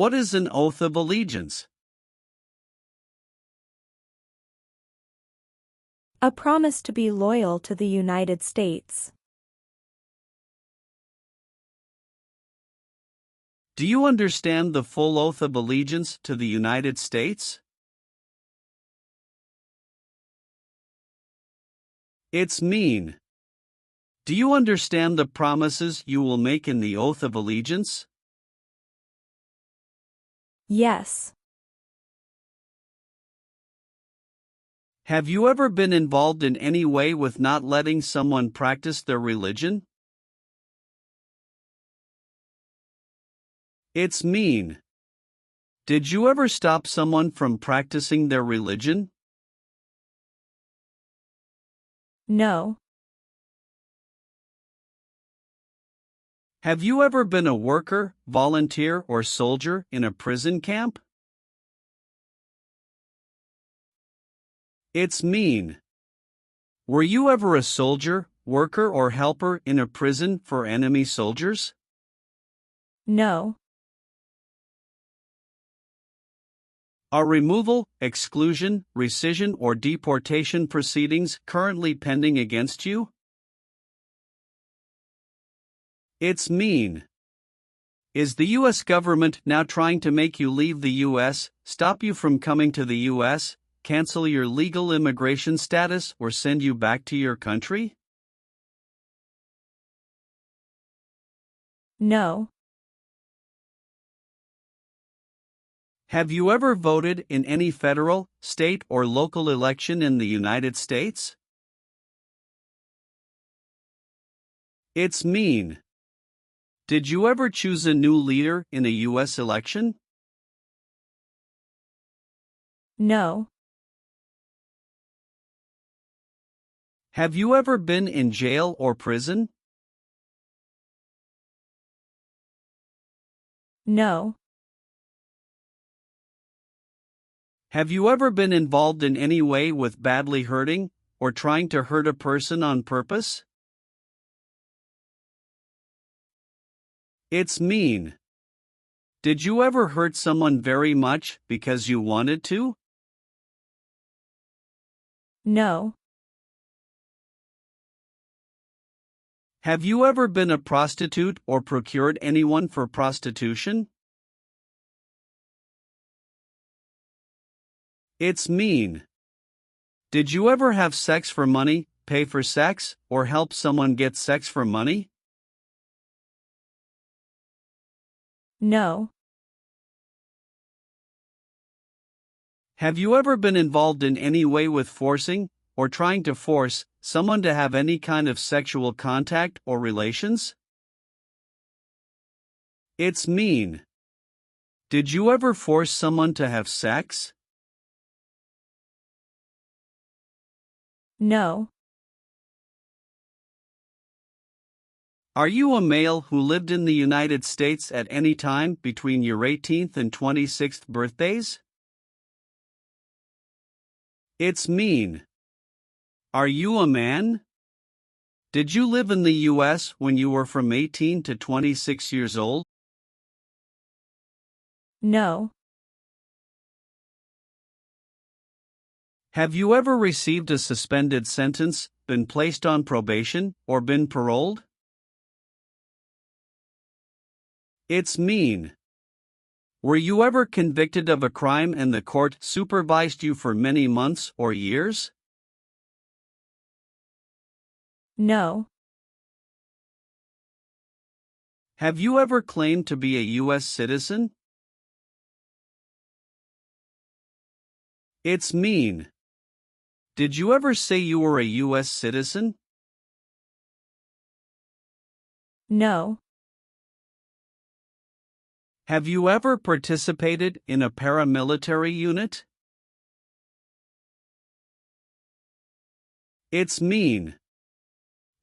What is an oath of allegiance? A promise to be loyal to the United States. Do you understand the full oath of allegiance to the United States? It's mean. Do you understand the promises you will make in the oath of allegiance? Yes. Have you ever been involved in any way with not letting someone practice their religion? It's mean. Did you ever stop someone from practicing their religion? No. Have you ever been a worker, volunteer, or soldier in a prison camp? It's mean. Were you ever a soldier, worker, or helper in a prison for enemy soldiers? No. Are removal, exclusion, rescission, or deportation proceedings currently pending against you? It's mean. Is the U.S. government now trying to make you leave the U.S., stop you from coming to the U.S., cancel your legal immigration status, or send you back to your country? No. Have you ever voted in any federal, state, or local election in the United States? It's mean. Did you ever choose a new leader in a U.S. election? No. Have you ever been in jail or prison? No. Have you ever been involved in any way with badly hurting, or trying to hurt a person on purpose? It's mean. Did you ever hurt someone very much because you wanted to? No. Have you ever been a prostitute or procured anyone for prostitution? It's mean. Did you ever have sex for money, pay for sex, or help someone get sex for money? No. Have you ever been involved in any way with forcing, or trying to force, someone to have any kind of sexual contact or relations? It's mean. Did you ever force someone to have sex? No. Are you a male who lived in the United States at any time between your 18th and 26th birthdays? It's mean. Are you a man? Did you live in the U.S. when you were from 18 to 26 years old? No. Have you ever received a suspended sentence, been placed on probation, or been paroled? It's mean. Were you ever convicted of a crime and the court supervised you for many months or years? No. Have you ever claimed to be a U.S. citizen? It's mean. Did you ever say you were a U.S. citizen? No. Have you ever participated in a paramilitary unit? It's mean.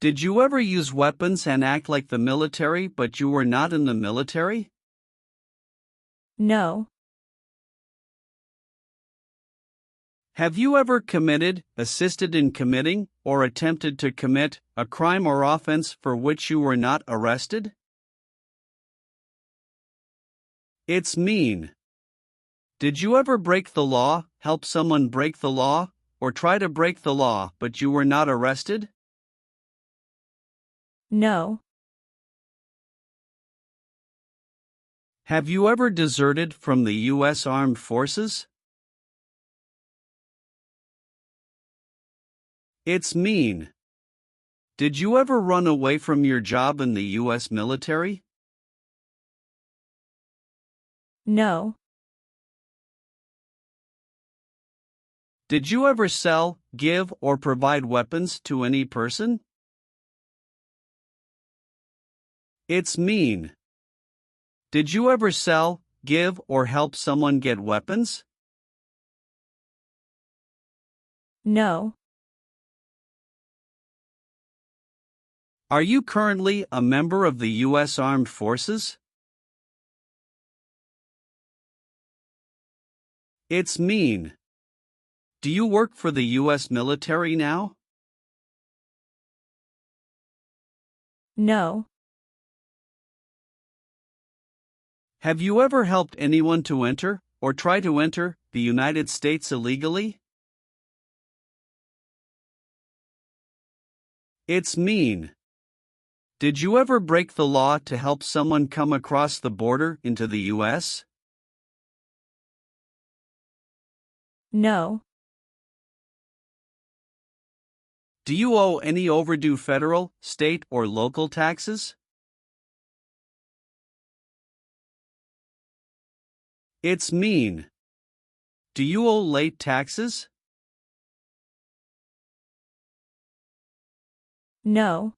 Did you ever use weapons and act like the military but you were not in the military? No. Have you ever committed, assisted in committing, or attempted to commit a crime or offense for which you were not arrested? It's mean. Did you ever break the law, help someone break the law, or try to break the law but you were not arrested? No. Have you ever deserted from the U.S. Armed Forces? It's mean. Did you ever run away from your job in the U.S. military? No. Did you ever sell, give, or provide weapons to any person? It's mean. Did you ever sell, give, or help someone get weapons? No. Are you currently a member of the U.S. Armed Forces? It's mean. Do you work for the U.S. military now? No. Have you ever helped anyone to enter, or try to enter, the United States illegally? It's mean. Did you ever break the law to help someone come across the border into the U.S.? No. Do you owe any overdue federal, state, or local taxes? It's mean. Do you owe late taxes? No.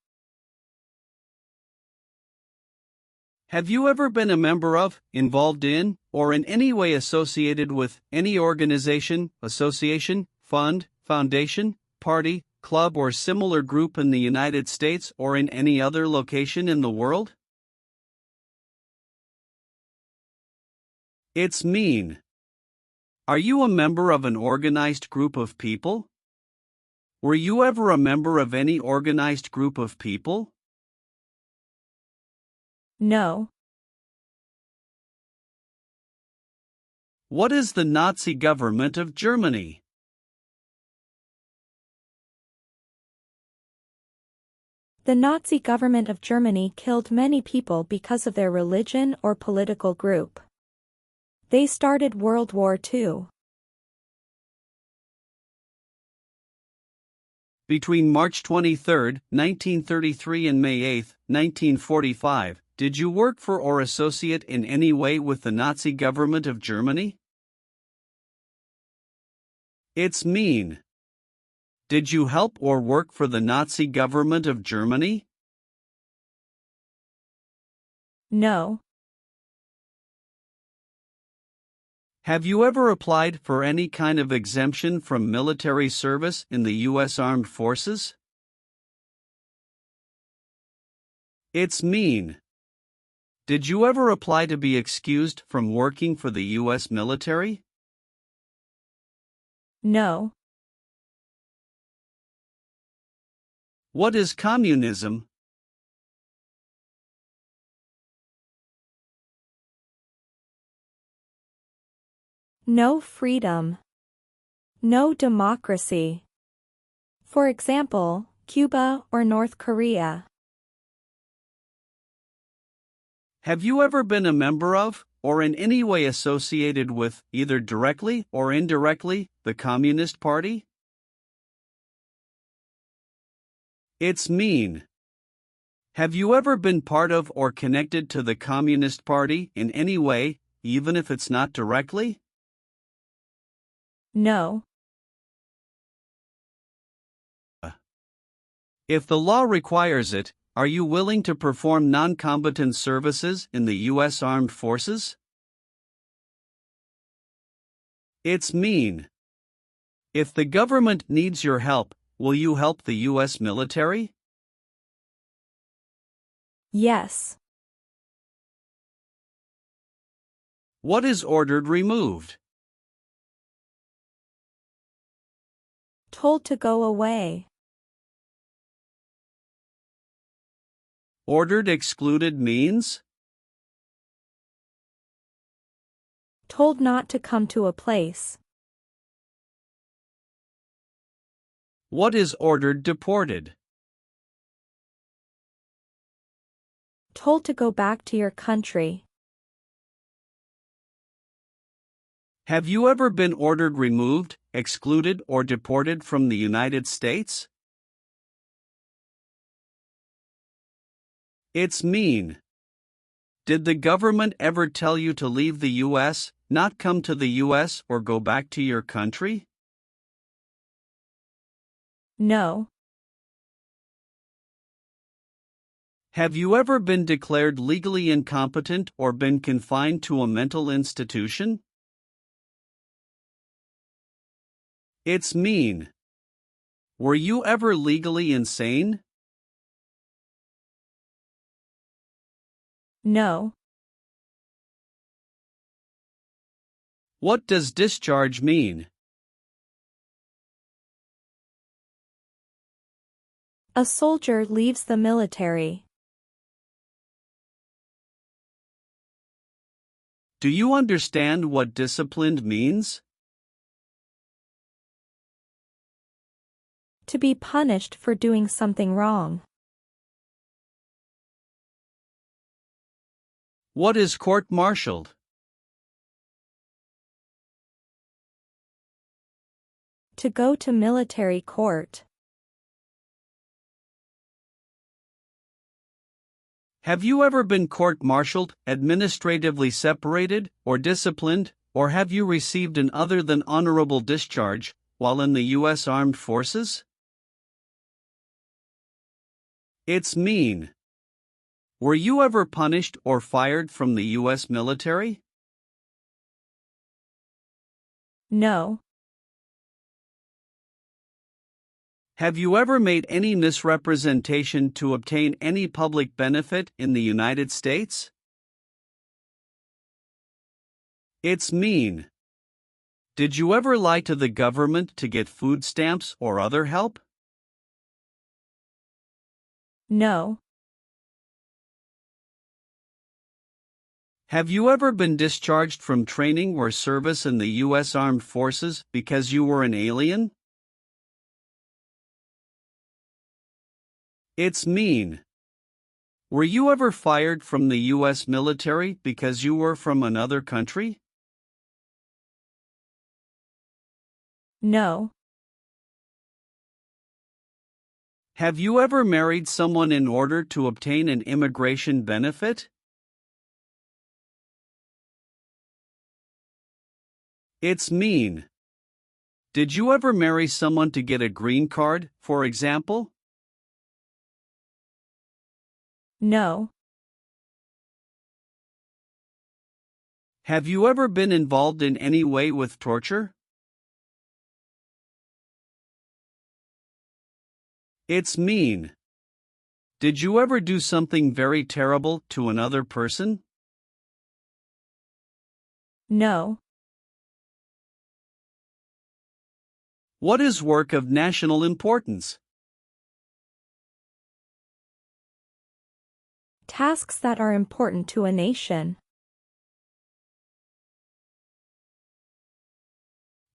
Have you ever been a member of, involved in, or in any way associated with any organization, association, fund, foundation, party, club, or similar group in the United States or in any other location in the world? It's mean. Are you a member of an organized group of people? Were you ever a member of any organized group of people? No. What is the Nazi government of Germany? The Nazi government of Germany killed many people because of their religion or political group. They started World War II. Between March 23, 1933 and May 8, 1945, did you work for or associate in any way with the Nazi government of Germany? It's mean. Did you help or work for the Nazi government of Germany? No. Have you ever applied for any kind of exemption from military service in the U.S. Armed Forces? It's mean. Did you ever apply to be excused from working for the U.S. military? No. What is communism? No freedom. No democracy. For example, Cuba or North Korea. Have you ever been a member of, or in any way associated with, either directly or indirectly, the Communist Party? It's mean. Have you ever been part of or connected to the Communist Party in any way, even if it's not directly? No. If the law requires it, are you willing to perform non-combatant services in the U.S. Armed Forces? It's mean. If the government needs your help, will you help the U.S. military? Yes. What is ordered removed? Told to go away. Ordered excluded means? Told not to come to a place. What is ordered deported? Told to go back to your country. Have you ever been ordered removed, excluded, or deported from the United States? It's mean. Did the government ever tell you to leave the U.S., not come to the U.S., or go back to your country? No. Have you ever been declared legally incompetent or been confined to a mental institution? It's mean. Were you ever legally insane? No. What does discharge mean? A soldier leaves the military. Do you understand what disciplined means? To be punished for doing something wrong. What is court-martialed? To go to military court. Have you ever been court-martialed, administratively separated, or disciplined, or have you received an other than honorable discharge while in the U.S. Armed Forces? It's mean. Were you ever punished or fired from the U.S. military? No. Have you ever made any misrepresentation to obtain any public benefit in the United States? It's mean. Did you ever lie to the government to get food stamps or other help? No. Have you ever been discharged from training or service in the U.S. Armed Forces because you were an alien? It's mean. Were you ever fired from the U.S. military because you were from another country? No. Have you ever married someone in order to obtain an immigration benefit? It's mean. Did you ever marry someone to get a green card, for example? No. Have you ever been involved in any way with torture? It's mean. Did you ever do something very terrible to another person? No. What is work of national importance? Tasks that are important to a nation.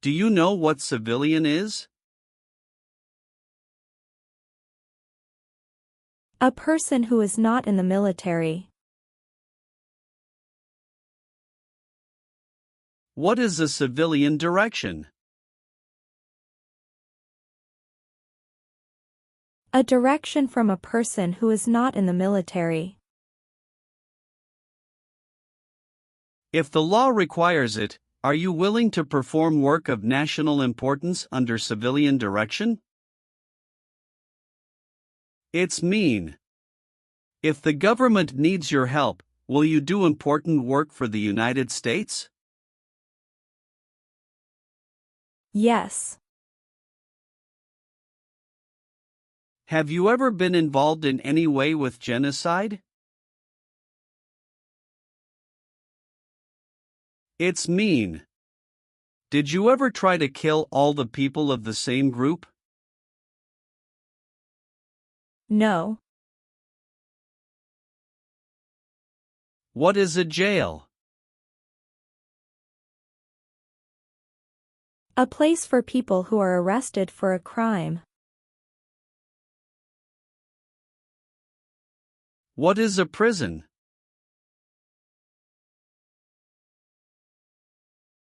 Do you know what civilian is? A person who is not in the military. What is a civilian direction? A direction from a person who is not in the military. If the law requires it, are you willing to perform work of national importance under civilian direction? It's mean. If the government needs your help, will you do important work for the United States? Yes. Have you ever been involved in any way with genocide? It's mean. Did you ever try to kill all the people of the same group? No. What is a jail? A place for people who are arrested for a crime. What is a prison?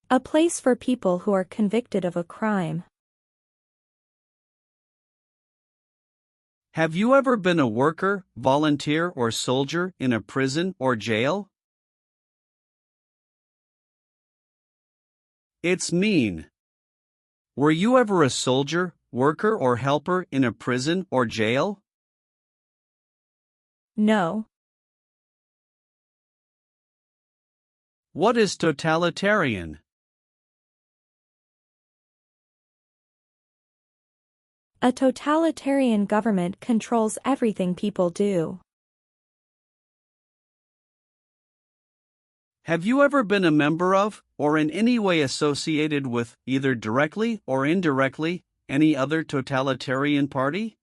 A place for people who are convicted of a crime. Have you ever been a worker, volunteer, or soldier in a prison or jail? It's mean. Were you ever a soldier, worker, or helper in a prison or jail? No. What is totalitarian? A totalitarian government controls everything people do. Have you ever been a member of, or in any way associated with, either directly or indirectly, any other totalitarian party?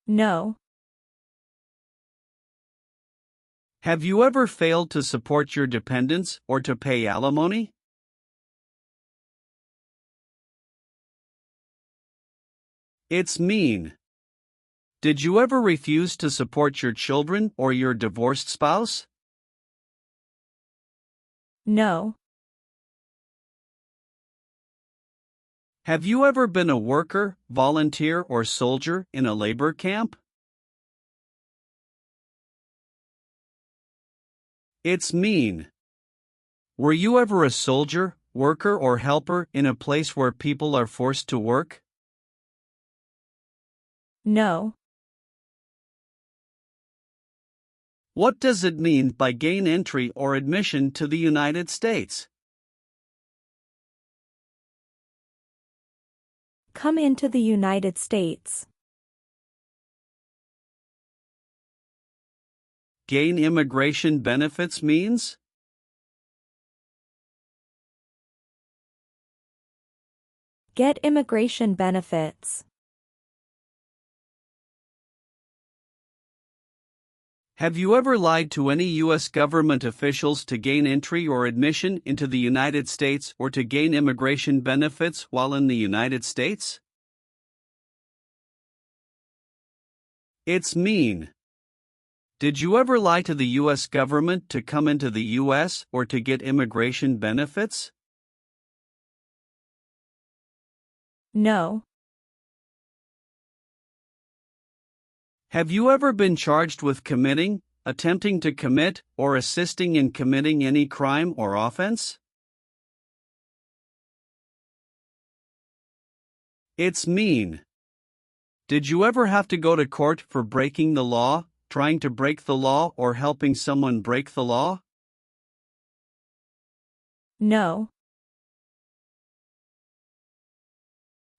No. Have you ever failed to support your dependents or to pay alimony? It's mean. Did you ever refuse to support your children or your divorced spouse? No. Have you ever been a worker, volunteer, or soldier in a labor camp? It's mean. Were you ever a soldier, worker, or helper in a place where people are forced to work? No. What does it mean by gain entry or admission to the United States? Come into the United States. Gain immigration benefits means? Get immigration benefits. Have you ever lied to any U.S. government officials to gain entry or admission into the United States or to gain immigration benefits while in the United States? It's mean. Did you ever lie to the U.S. government to come into the U.S. or to get immigration benefits? No. Have you ever been charged with committing, attempting to commit, or assisting in committing any crime or offense? It's mean. Did you ever have to go to court for breaking the law, trying to break the law, or helping someone break the law? No.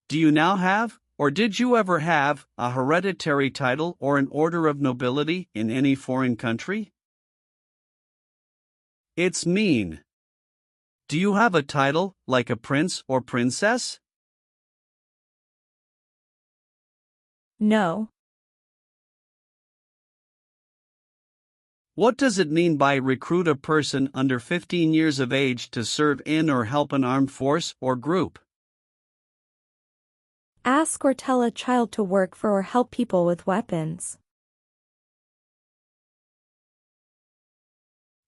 Do you now have, or did you ever have, a hereditary title or an order of nobility in any foreign country? It's mean. Do you have a title, like a prince or princess? No. What does it mean by recruit a person under 15 years of age to serve in or help an armed force or group? Ask or tell a child to work for or help people with weapons.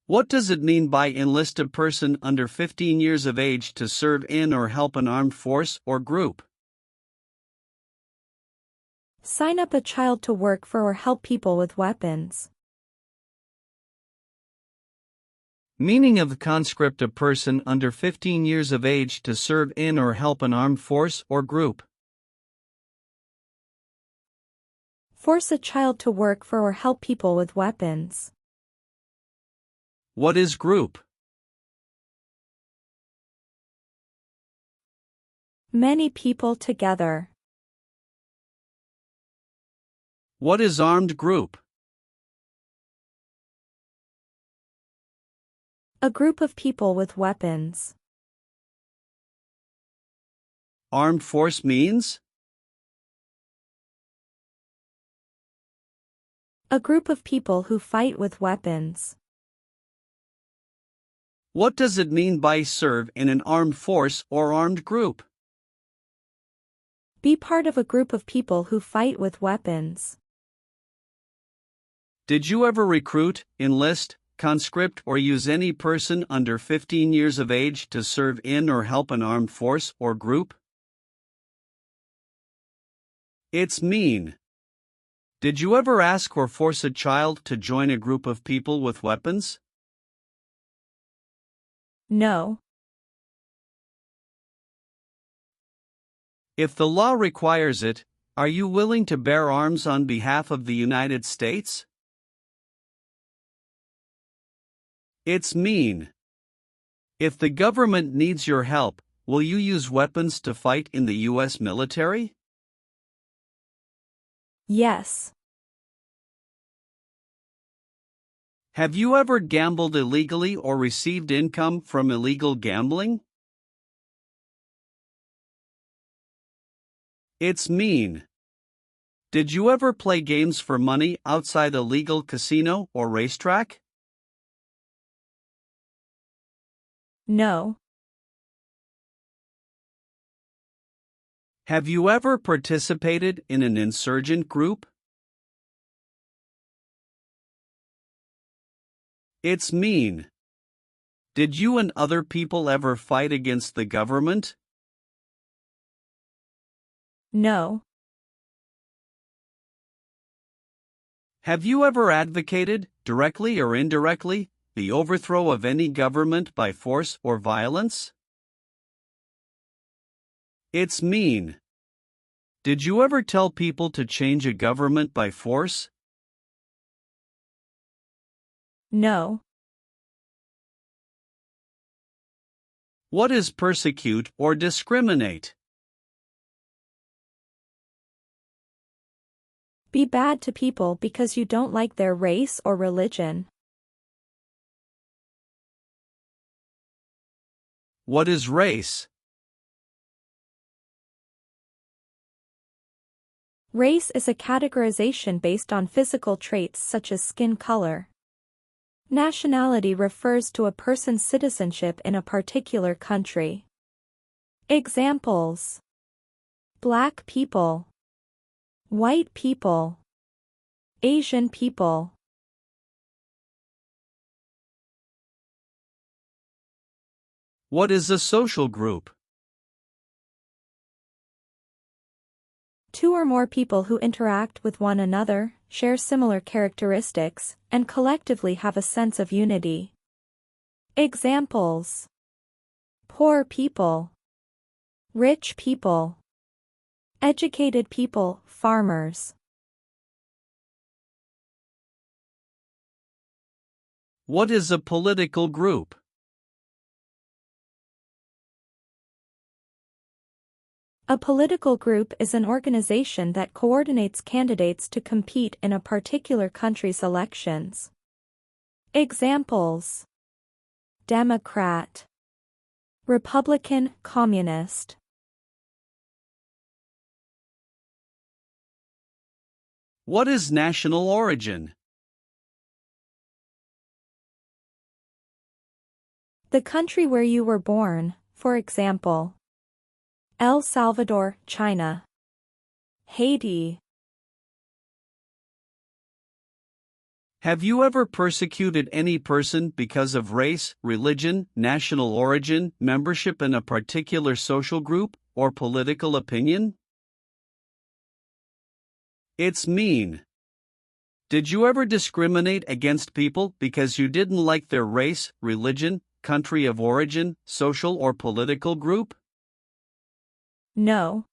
What does it mean by enlist a person under 15 years of age to serve in or help an armed force or group? Sign up a child to work for or help people with weapons. Meaning of the conscript: a person under 15 years of age to serve in or help an armed force or group. Force a child to work for or help people with weapons. What is group? Many people together. What is armed group? A group of people with weapons. Armed force means? A group of people who fight with weapons. What does it mean by serve in an armed force or armed group? Be part of a group of people who fight with weapons. Did you ever recruit, enlist, conscript, or use any person under 15 years of age to serve in or help an armed force or group? It's mean. Did you ever ask or force a child to join a group of people with weapons? No. If the law requires it, are you willing to bear arms on behalf of the United States? It's mean. If the government needs your help, will you use weapons to fight in the U.S. military? Yes. Have you ever gambled illegally or received income from illegal gambling? It's mean. Did you ever play games for money outside a legal casino or racetrack? No. Have you ever participated in an insurgent group? It's mean. Did you and other people ever fight against the government? No. Have you ever advocated, directly or indirectly, the overthrow of any government by force or violence? It's mean. Did you ever tell people to change a government by force? No. What is persecute or discriminate? Be bad to people because you don't like their race or religion. What is race? Race is a categorization based on physical traits such as skin color. Nationality refers to a person's citizenship in a particular country. Examples: Black people, white people, Asian people. What is a social group? Two or more people who interact with one another, share similar characteristics, and collectively have a sense of unity. Examples: poor people, rich people, educated people, farmers. What is a political group? A political group is an organization that coordinates candidates to compete in a particular country's elections. Examples: Democrat, Republican, Communist. What is national origin? The country where you were born, for example, El Salvador, China, Haiti. Have you ever persecuted any person because of race, religion, national origin, membership in a particular social group, or political opinion? It's mean. Did you ever discriminate against people because you didn't like their race, religion, country of origin, social or political group? No.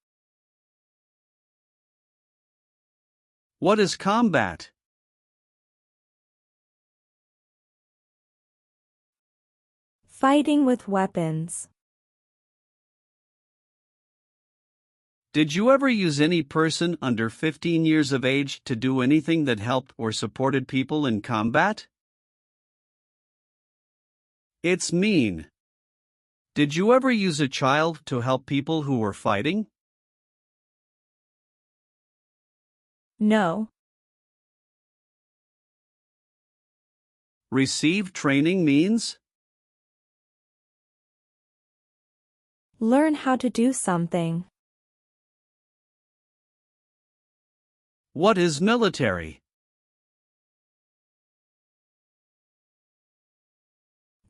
What is combat? Fighting with weapons. Did you ever use any person under 15 years of age to do anything that helped or supported people in combat? It's mean. Did you ever use a child to help people who were fighting? No. Receive training means? Learn how to do something. What is military?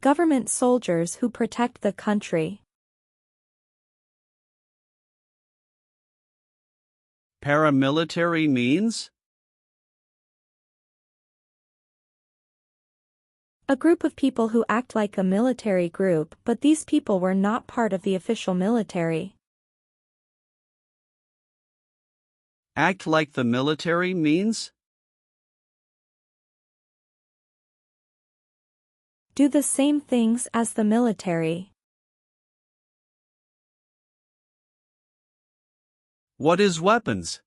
Government soldiers who protect the country. Paramilitary means? A group of people who act like a military group, but these people were not part of the official military. Act like the military means? Do the same things as the military. What is weapons?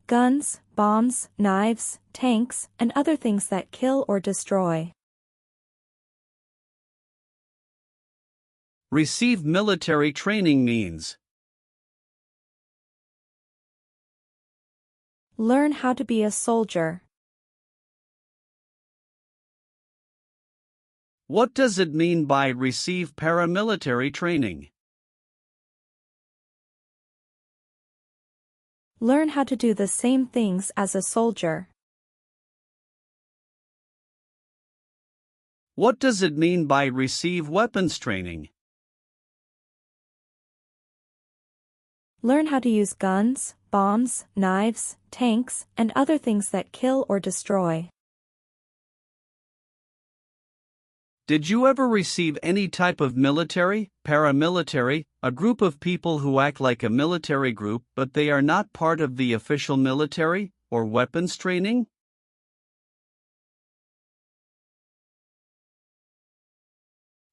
Guns, bombs, knives, tanks, and other things that kill or destroy. Receive military training means? Learn how to be a soldier. What does it mean by receive paramilitary training? Learn how to do the same things as a soldier. What does it mean by receive weapons training? Learn how to use guns, bombs, knives, tanks, and other things that kill or destroy. Did you ever receive any type of military, paramilitary, a group of people who act like a military group but they are not part of the official military, or weapons training?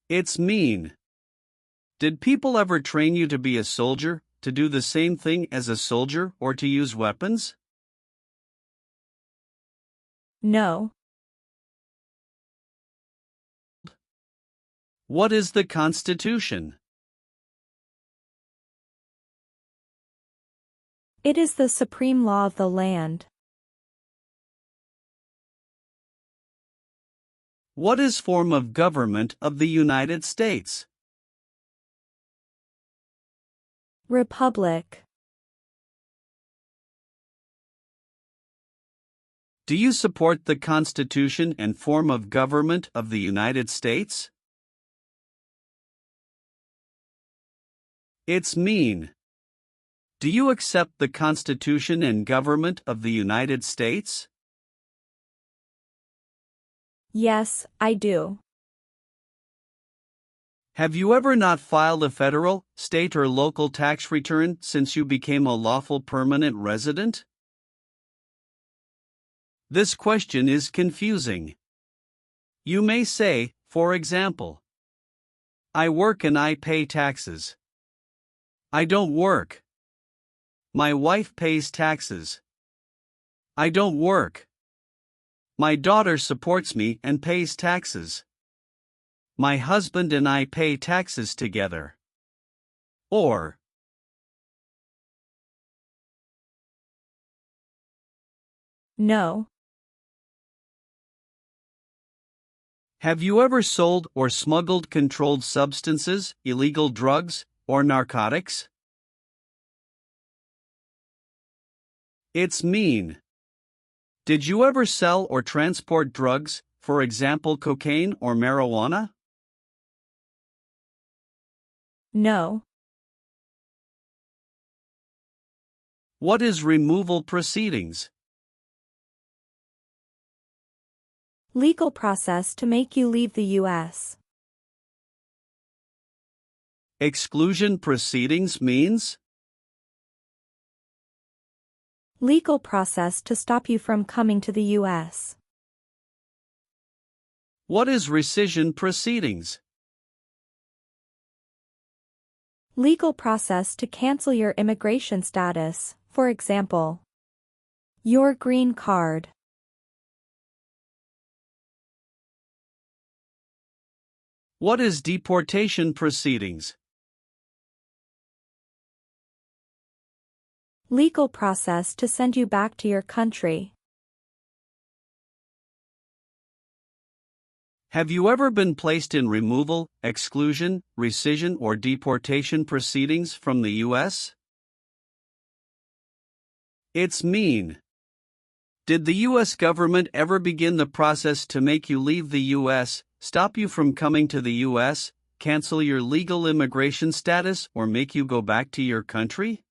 It's mean. Did people ever train you to be a soldier, to do the same thing as a soldier, or to use weapons? No. What is the Constitution? It is the supreme law of the land. What is form of government of the United States? Republic. Do you support the Constitution and form of government of the United States? It's mean. Do you accept the Constitution and government of the United States? Yes, I do. Have you ever not filed a federal, state, or local tax return since you became a lawful permanent resident? This question is confusing. You may say, for example, I work and I pay taxes. I don't work. My wife pays taxes. I don't work. My daughter supports me and pays taxes. My husband and I pay taxes together. Or, No. have you ever sold or smuggled controlled substances, illegal drugs, or narcotics? It's mean. Did you ever sell or transport drugs, for example cocaine or marijuana? No. What is removal proceedings? Legal process to make you leave the U.S. Exclusion proceedings means? Legal process to stop you from coming to the U.S. What is rescission proceedings? Legal process to cancel your immigration status, for example, your green card. What is deportation proceedings? Legal process to send you back to your country. Have you ever been placed in removal, exclusion, rescission, or deportation proceedings from the U.S.? It's mean. Did the U.S. government ever begin the process to make you leave the U.S., stop you from coming to the U.S., cancel your legal immigration status, or make you go back to your country?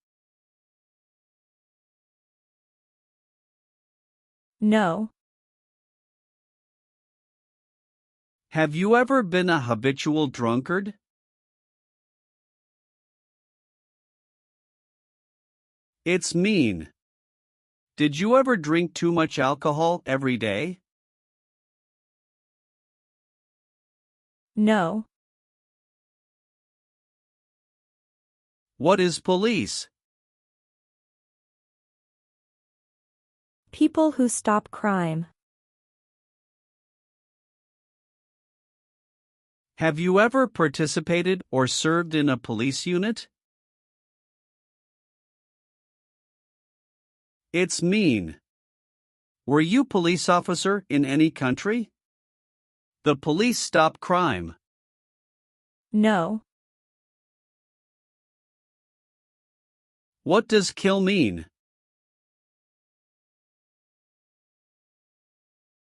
No. Have you ever been a habitual drunkard? It's mean. Did you ever drink too much alcohol every day? No. What is police? People who stop crime. Have you ever participated or served in a police unit? It's mean. Were you police officer in any country? The police stop crime. No. What does kill mean?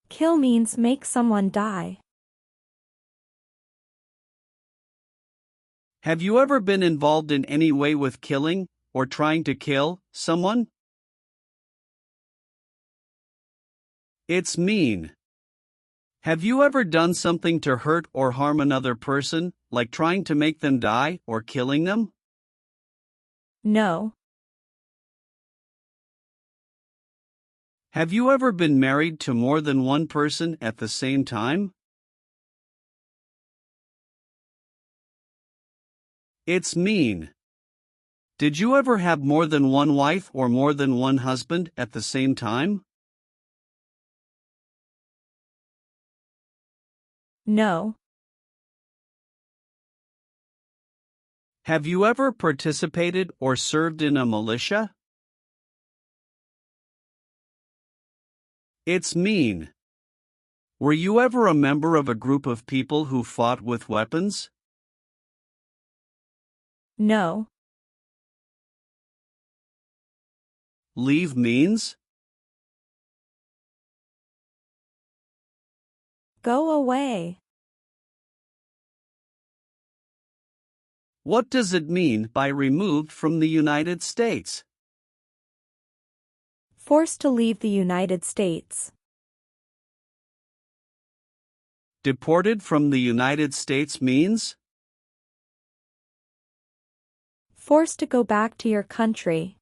Kill means make someone die. Have you ever been involved in any way with killing, or trying to kill, someone? It's mean. Have you ever done something to hurt or harm another person, like trying to make them die or killing them? No. Have you ever been married to more than one person at the same time? It's mean. Did you ever have more than one wife or more than one husband at the same time? No. Have you ever participated or served in a militia? It's mean. Were you ever a member of a group of people who fought with weapons? No. Leave means? Go away. What does it mean by removed from the United States? Forced to leave the United States. Deported from the United States means? Forced to go back to your country.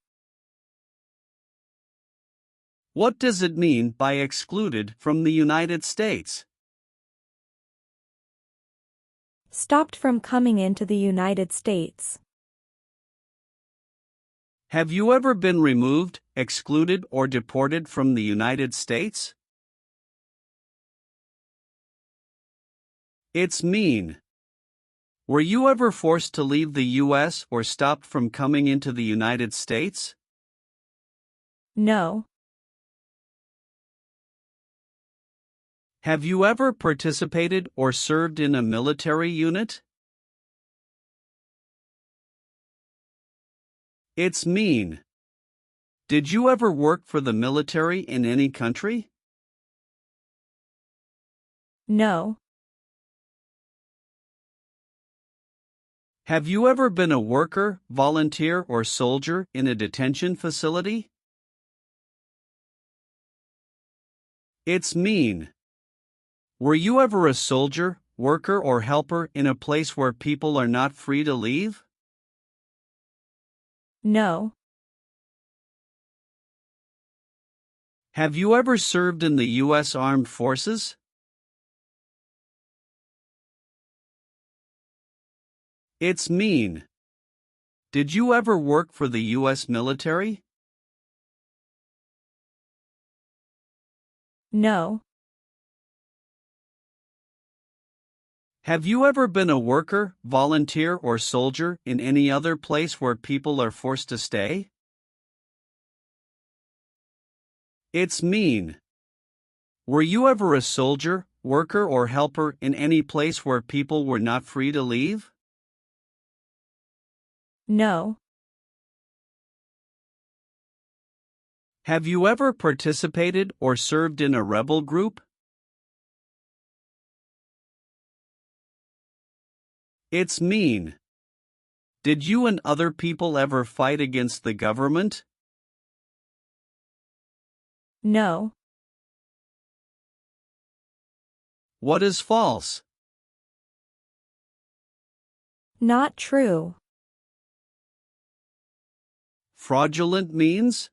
What does it mean by excluded from the United States? Stopped from coming into the United States. Have you ever been removed, excluded, or deported from the United States? It's mean. Were you ever forced to leave the U.S. or stopped from coming into the United States? No. Have you ever participated or served in a military unit? It's mean. Did you ever work for the military in any country? No. Have you ever been a worker, volunteer, or soldier in a detention facility? It's mean. Were you ever a soldier, worker, or helper in a place where people are not free to leave? No. Have you ever served in the U.S. Armed Forces? It's mean. Did you ever work for the U.S. military? No. Have you ever been a worker, volunteer, or soldier in any other place where people are forced to stay? It's mean. Were you ever a soldier, worker or helper in any place where people were not free to leave? No. Have you ever participated or served in a rebel group? It's mean. Did you and other people ever fight against the government? No. What is false? Not true. Fraudulent means?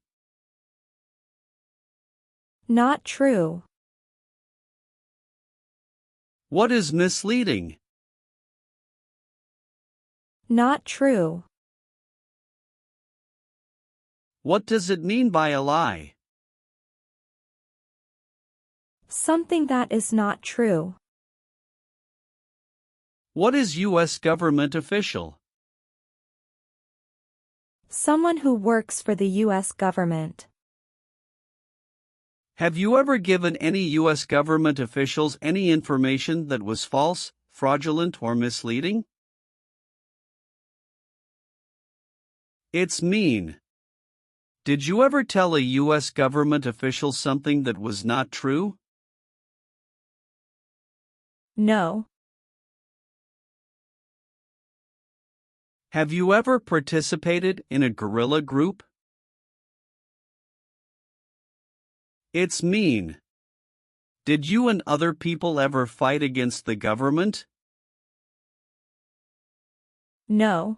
Not true. What is misleading? Not true. What does it mean by a lie? Something that is not true. What is U.S. government official? Someone who works for the U.S. government. Have you ever given any U.S. government officials any information that was false, fraudulent, or misleading? It's mean. Did you ever tell a U.S. government official something that was not true? No. Have you ever participated in a guerrilla group? It's mean. Did you and other people ever fight against the government? No.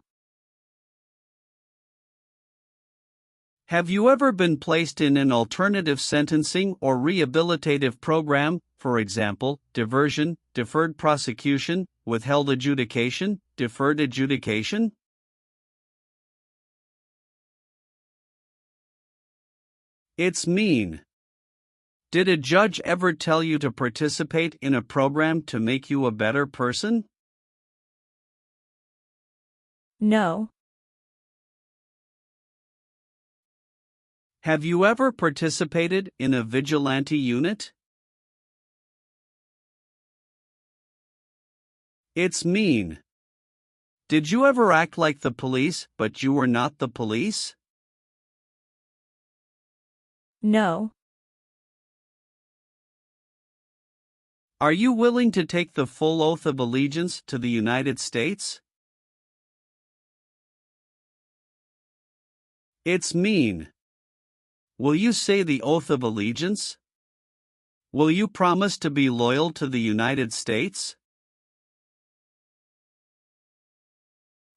Have you ever been placed in an alternative sentencing or rehabilitative program, for example, diversion, deferred prosecution, withheld adjudication, deferred adjudication? It's mean. Did a judge ever tell you to participate in a program to make you a better person? No. Have you ever participated in a vigilante unit? It's mean. Did you ever act like the police, but you were not the police? No. Are you willing to take the full oath of allegiance to the United States? It's mean. Will you say the oath of allegiance? Will you promise to be loyal to the United States?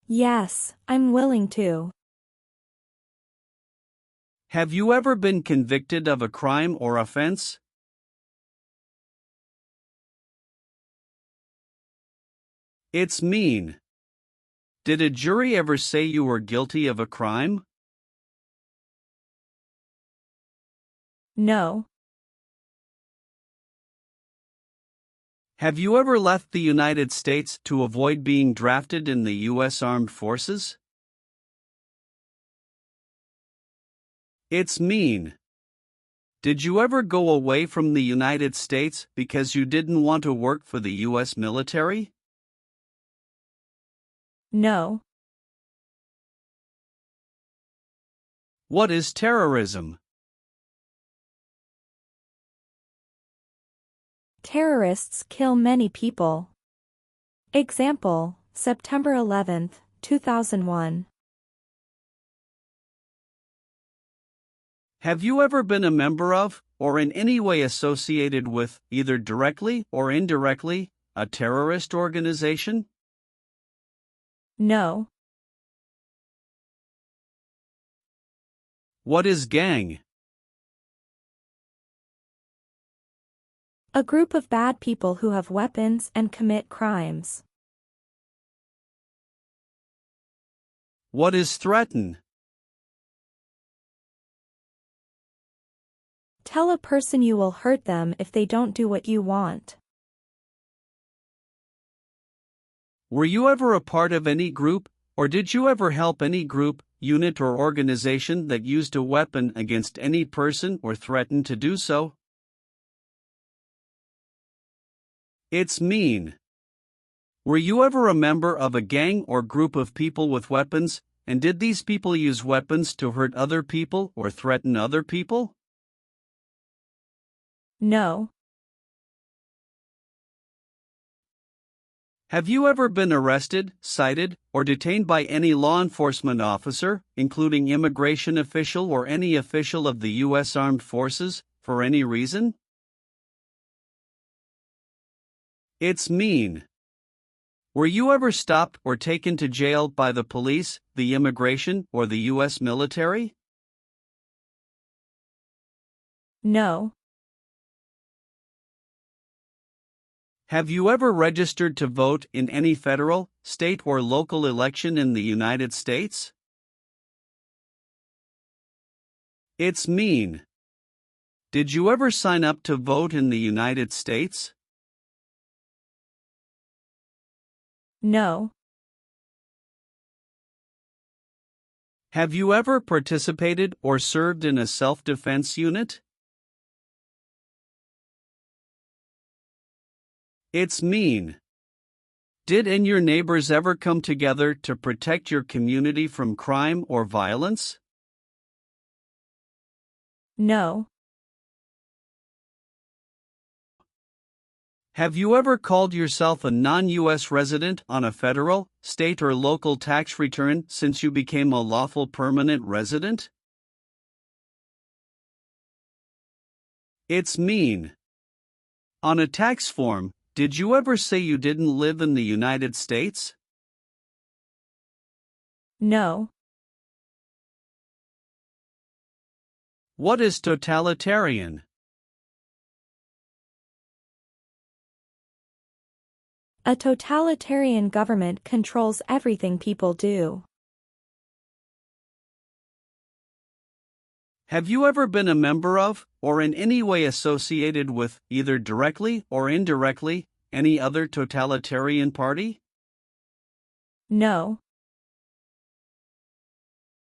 Yes, I'm willing to. Have you ever been convicted of a crime or offense? It's mean. Did a jury ever say you were guilty of a crime? No. Have you ever left the United States to avoid being drafted in the U.S. Armed Forces? It's mean. Did you ever go away from the United States because you didn't want to work for the U.S. military? No. What is terrorism? Terrorists kill many people. Example, September 11, 2001. Have you ever been a member of, or in any way associated with, either directly or indirectly, a terrorist organization? No. What is gang? A group of bad people who have weapons and commit crimes. What is threaten? Tell a person you will hurt them if they don't do what you want. Were you ever a part of any group, or did you ever help any group, unit or organization that used a weapon against any person or threatened to do so? It's mean. Were you ever a member of a gang or group of people with weapons, and did these people use weapons to hurt other people or threaten other people? No. Have you ever been arrested, cited, or detained by any law enforcement officer, including immigration official or any official of the U.S. Armed Forces, for any reason? It's mean. Were you ever stopped or taken to jail by the police, the immigration, or the U.S. military? No. Have you ever registered to vote in any federal, state, or local election in the United States? It's mean. Did you ever sign up to vote in the United States? No. Have you ever participated or served in a self-defense unit? It's mean. Did and your neighbors ever come together to protect your community from crime or violence? No. Have you ever called yourself a non-U.S. resident on a federal, state, or local tax return since you became a lawful permanent resident? It's mean. On a tax form, did you ever say you didn't live in the United States? No. What is totalitarian? A totalitarian government controls everything people do. Have you ever been a member of, or in any way associated with, either directly or indirectly, any other totalitarian party? No.